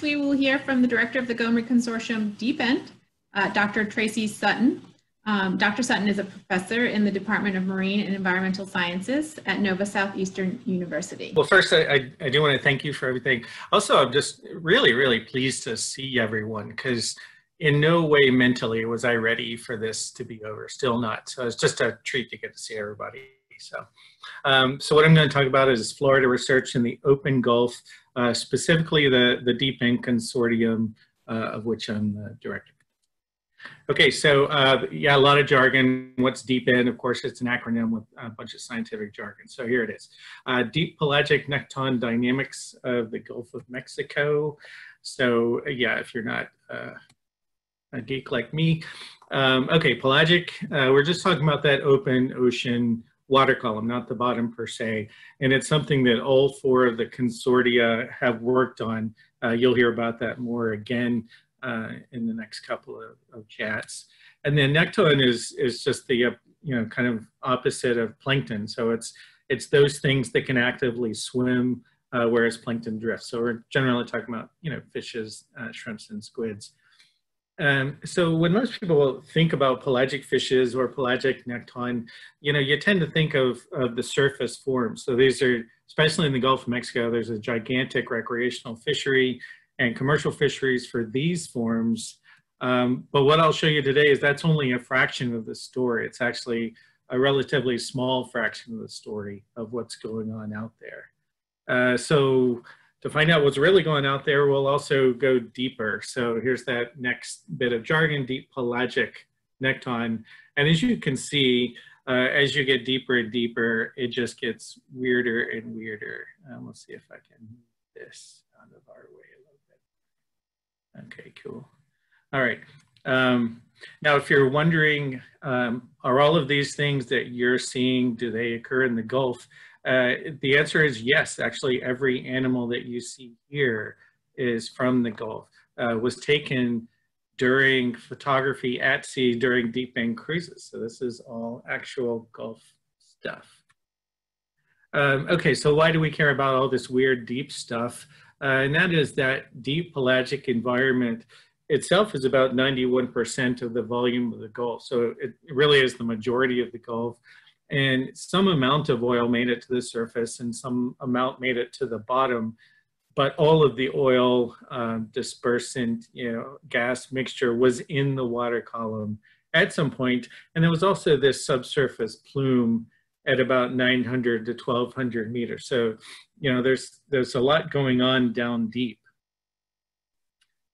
next we will hear from the director of the Gomerich Consortium, DEEPEND, Dr. Tracey Sutton. Dr. Sutton is a professor in the Department of Marine and Environmental Sciences at Nova Southeastern University. Well, first, I do want to thank you for everything. Also, I'm just really, really pleased to see everyone, because in no way mentally was I ready for this to be over. Still not. So it's just a treat to get to see everybody. So what I'm going to talk about is Florida research in the open Gulf, specifically the DEEPEND Consortium, of which I'm the director. Okay, so yeah, a lot of jargon. What's DEEPEND? Of course, it's an acronym with a bunch of scientific jargon. So here it is. Deep pelagic nekton dynamics of the Gulf of Mexico. So yeah, if you're not a geek like me. Okay, pelagic, we're just talking about that open ocean water column, not the bottom per se. And it's something that all four of the consortia have worked on. You'll hear about that more again in the next couple of chats. And then nekton is just the kind of opposite of plankton. So it's those things that can actively swim, whereas plankton drifts. So we're generally talking about fishes, shrimps, and squids. So when most people think about pelagic fishes or pelagic nekton, you tend to think of the surface forms. So these are, especially in the Gulf of Mexico, there's a gigantic recreational fishery and commercial fisheries for these forms. But what I'll show you today is that's only a fraction of the story. It's actually a relatively small fraction of the story of what's going on out there. So to find out what's really going out there, we'll also go deeper. So here's that next bit of jargon, deep pelagic nekton. And as you can see, as you get deeper and deeper, it just gets weirder and weirder. Let's see if I can move this out of our way a little bit. Okay, cool. All right. Now, if you're wondering, are all of these things that you're seeing, do they occur in the Gulf? The answer is yes. Actually, every animal that you see here is from the Gulf, was taken during photography at sea during DEEPEND cruises. So this is all actual Gulf stuff. Okay, so why do we care about all this weird deep stuff? And that is that deep pelagic environment itself is about 91% of the volume of the Gulf. So it really is the majority of the Gulf. And some amount of oil made it to the surface and some amount made it to the bottom, but all of the oil dispersant, gas mixture was in the water column at some point. And there was also this subsurface plume at about 900 to 1200 meters. So, there's a lot going on down deep.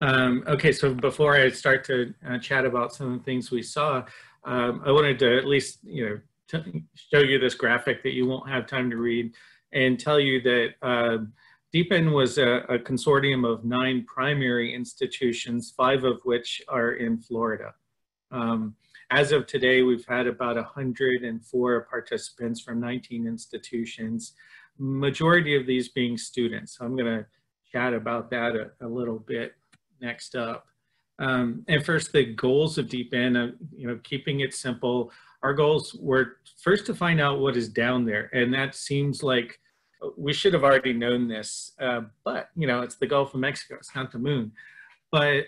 Okay, so before I start to chat about some of the things we saw, I wanted to at least, show you this graphic that you won't have time to read and tell you that DEEPEND was a consortium of 9 primary institutions, 5 of which are in Florida. As of today, we've had about 104 participants from 19 institutions, majority of these being students. So I'm going to chat about that a little bit next up. And first, the goals of DEEPEND, keeping it simple. Our goals were first to find out what is down there. And that seems like we should have already known this, but it's the Gulf of Mexico, it's not the moon. But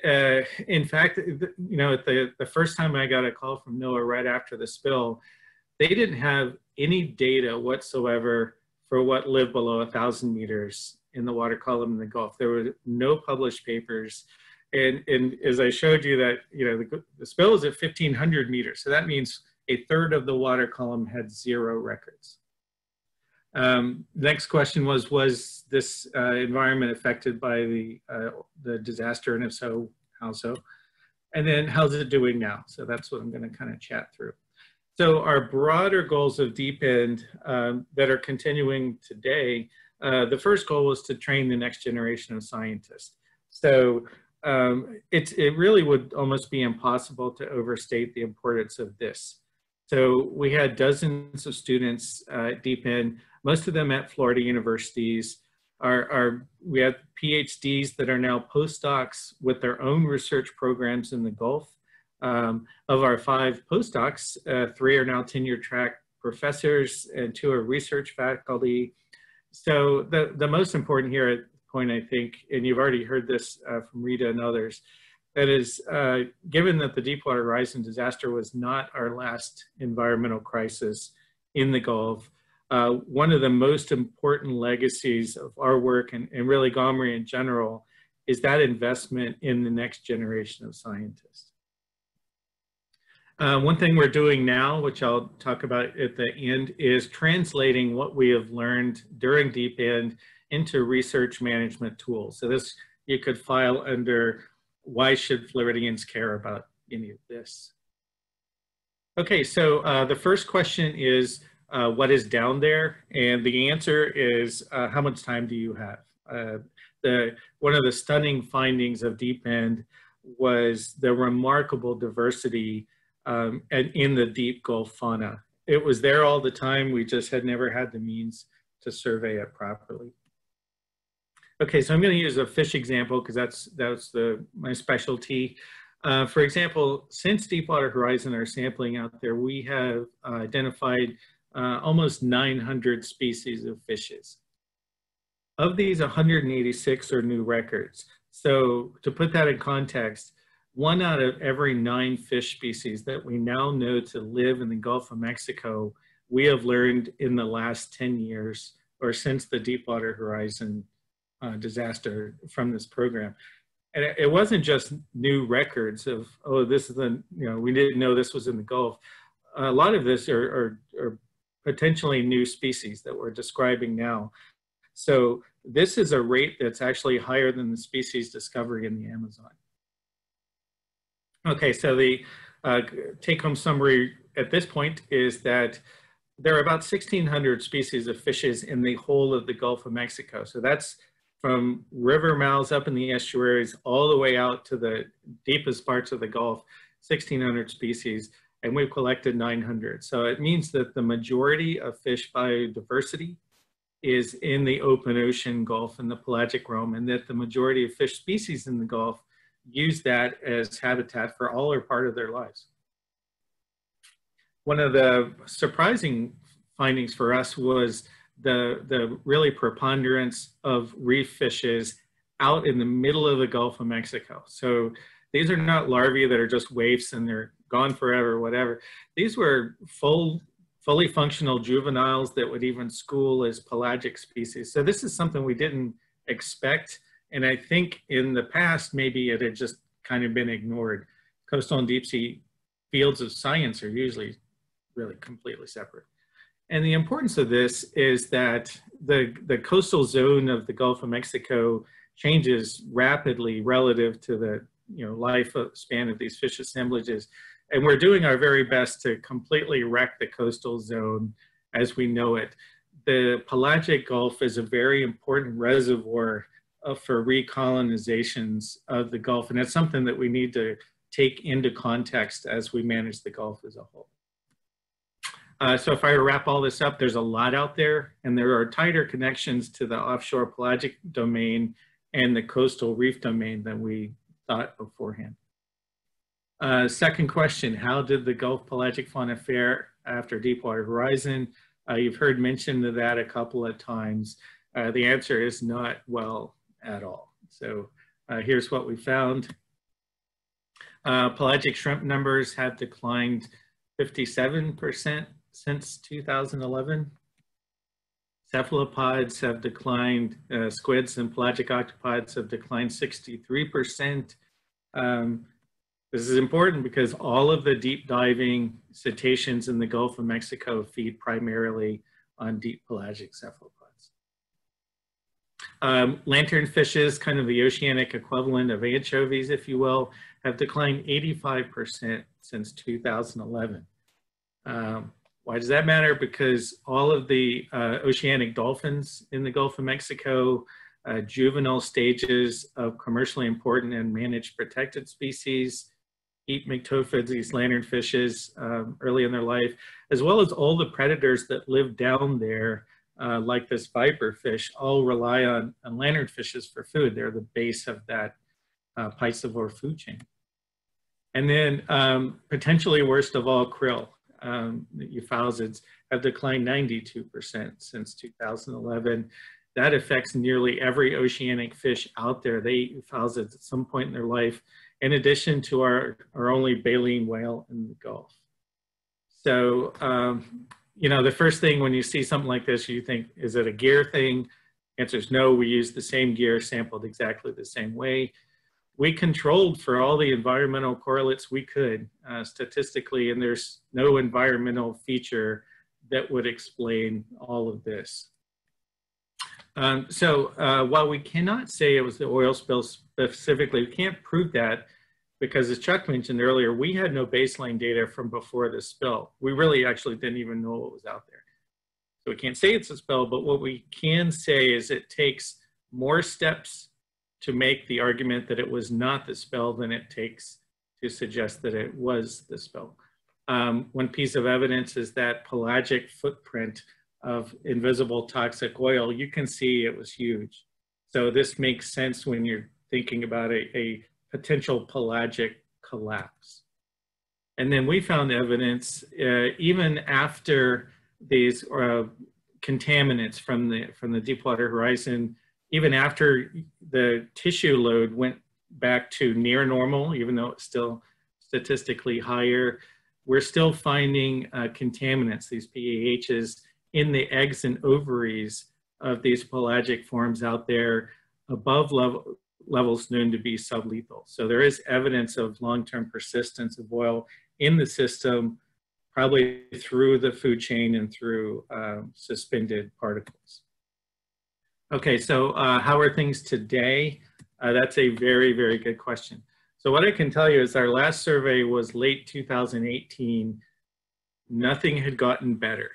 in fact, the first time I got a call from NOAA right after the spill, they didn't have any data whatsoever for what lived below 1,000 meters in the water column in the Gulf. There were no published papers. And as I showed you that, the spill is at 1,500 meters. So that means a third of the water column had 0 records. Next question was this environment affected by the disaster, and if so, how so? And then how's it doing now? So that's what I'm going to kind of chat through. So our broader goals of DEEPEND that are continuing today, the first goal was to train the next generation of scientists. So it really would almost be impossible to overstate the importance of this. So we had dozens of students at DEEPEND, most of them at Florida universities. We have PhDs that are now postdocs with their own research programs in the Gulf. Of our 5 postdocs, 3 are now tenure track professors and 2 are research faculty. So the most important here, point, I think, and you've already heard this from Rita and others, that is, given that the Deepwater Horizon disaster was not our last environmental crisis in the Gulf, one of the most important legacies of our work and really GOMRI in general is that investment in the next generation of scientists. One thing we're doing now, which I'll talk about at the end, is translating what we have learned during DEEPEND into research management tools. So this, you could file under why should Floridians care about any of this? Okay, so the first question is, what is down there? And the answer is, how much time do you have? One of the stunning findings of DEEPEND was the remarkable diversity in the deep Gulf fauna. It was there all the time. We just had never had the means to survey it properly. Okay, so I'm going to use a fish example because that's my specialty. For example, since Deepwater Horizon, our sampling out there, we have identified almost 900 species of fishes. Of these, 186 are new records. So to put that in context, 1 out of every 9 fish species that we now know to live in the Gulf of Mexico, we have learned in the last 10 years or since the Deepwater Horizon disaster from this program. And it wasn't just new records of, oh, this is we didn't know this was in the Gulf. A lot of this are potentially new species that we're describing now. So this is a rate that's actually higher than the species discovery in the Amazon. Okay, so the take-home summary at this point is that there are about 1,600 species of fishes in the whole of the Gulf of Mexico. So that's from river mouths up in the estuaries all the way out to the deepest parts of the Gulf, 1,600 species, and we've collected 900. So it means that the majority of fish biodiversity is in the open ocean Gulf and the pelagic realm, and that the majority of fish species in the Gulf use that as habitat for all or part of their lives. One of the surprising findings for us was the really preponderance of reef fishes out in the middle of the Gulf of Mexico. So these are not larvae that are just waifs and they're gone forever or whatever. These were fully functional juveniles that would even school as pelagic species. So this is something we didn't expect. And I think in the past, maybe it had just kind of been ignored. Coastal and deep sea fields of science are usually really completely separate. And the importance of this is that the coastal zone of the Gulf of Mexico changes rapidly relative to the life span of these fish assemblages. And we're doing our very best to completely wreck the coastal zone as we know it. The pelagic Gulf is a very important reservoir for recolonizations of the Gulf. And that's something that we need to take into context as we manage the Gulf as a whole. So if I wrap all this up, there's a lot out there, and there are tighter connections to the offshore pelagic domain and the coastal reef domain than we thought beforehand. Second question, how did the Gulf pelagic fauna fare after Deepwater Horizon? You've heard mention of that a couple of times. The answer is not well at all. So here's what we found. Pelagic shrimp numbers have declined 57% since 2011. Cephalopods have declined, squids and pelagic octopods have declined 63%. This is important because all of the deep diving cetaceans in the Gulf of Mexico feed primarily on deep pelagic cephalopods. Lanternfishes, kind of the oceanic equivalent of anchovies, if you will, have declined 85% since 2011. Why does that matter? Because all of the oceanic dolphins in the Gulf of Mexico, juvenile stages of commercially important and managed protected species, eat myctophids, these lanternfishes early in their life, as well as all the predators that live down there, like this viper fish, all rely on lanternfishes for food. They're the base of that piscivore food chain. And then potentially worst of all, krill. The euphausids have declined 92% since 2011. that affects nearly every oceanic fish out there. They eat phases at some point in their life, in addition to our only baleen whale in the Gulf. So, you know, the first thing when you see something like this, you think, is it a gear thing? Answer is no, we used the same gear, sampled exactly the same way. We controlled for all the environmental correlates we could statistically, and there's no environmental feature that would explain all of this. While we cannot say it was the oil spill specifically, we can't prove that because, as Chuck mentioned earlier, we had no baseline data from before the spill. We really actually didn't even know what was out there. So we can't say it's a spill, but what we can say is it takes more steps to make the argument that it was not the spill than it takes to suggest that it was the spill. One piece of evidence is that pelagic footprint of invisible toxic oil. You can see it was huge. So this makes sense when you're thinking about a potential pelagic collapse. And then we found evidence even after these contaminants from the Deepwater Horizon, even after the tissue load went back to near normal, even though it's still statistically higher, we're still finding contaminants, these PAHs, in the eggs and ovaries of these pelagic forms out there above levels known to be sublethal. So there is evidence of long-term persistence of oil in the system, probably through the food chain and through suspended particles. Okay, so how are things today? That's a very, very good question. So what I can tell you is our last survey was late 2018. Nothing had gotten better.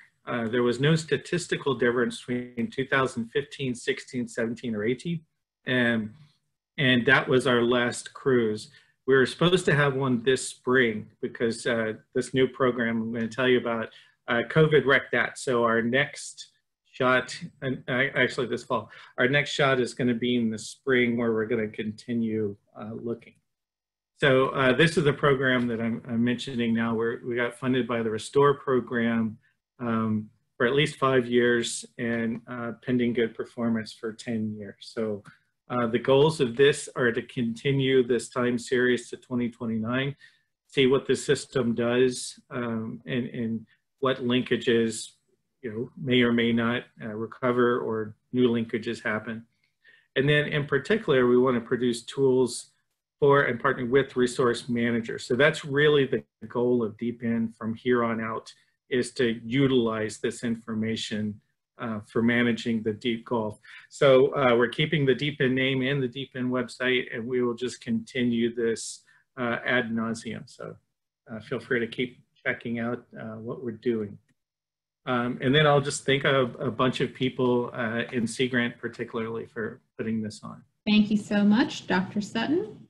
There was no statistical difference between 2015, 16, 17, or 18. And that was our last cruise. We were supposed to have one this spring because this new program I'm going to tell you about, COVID wrecked that. So our next shot, and actually this fall, our next shot is going to be in the spring where we're going to continue looking. So this is a program that I'm mentioning now where we got funded by the Restore program for at least 5 years and pending good performance for 10 years. So the goals of this are to continue this time series to 2029, see what the system does and what linkages, you know, may or may not recover or new linkages happen. And then in particular, we want to produce tools for and partner with resource managers. So that's really the goal of DEEPEND from here on out, is to utilize this information for managing the deep Gulf. So we're keeping the DEEPEND name and the DEEPEND website, and we will just continue this ad nauseum. So feel free to keep checking out what we're doing. And then I'll just thank a bunch of people in Sea Grant particularly for putting this on. Thank you so much, Dr. Sutton.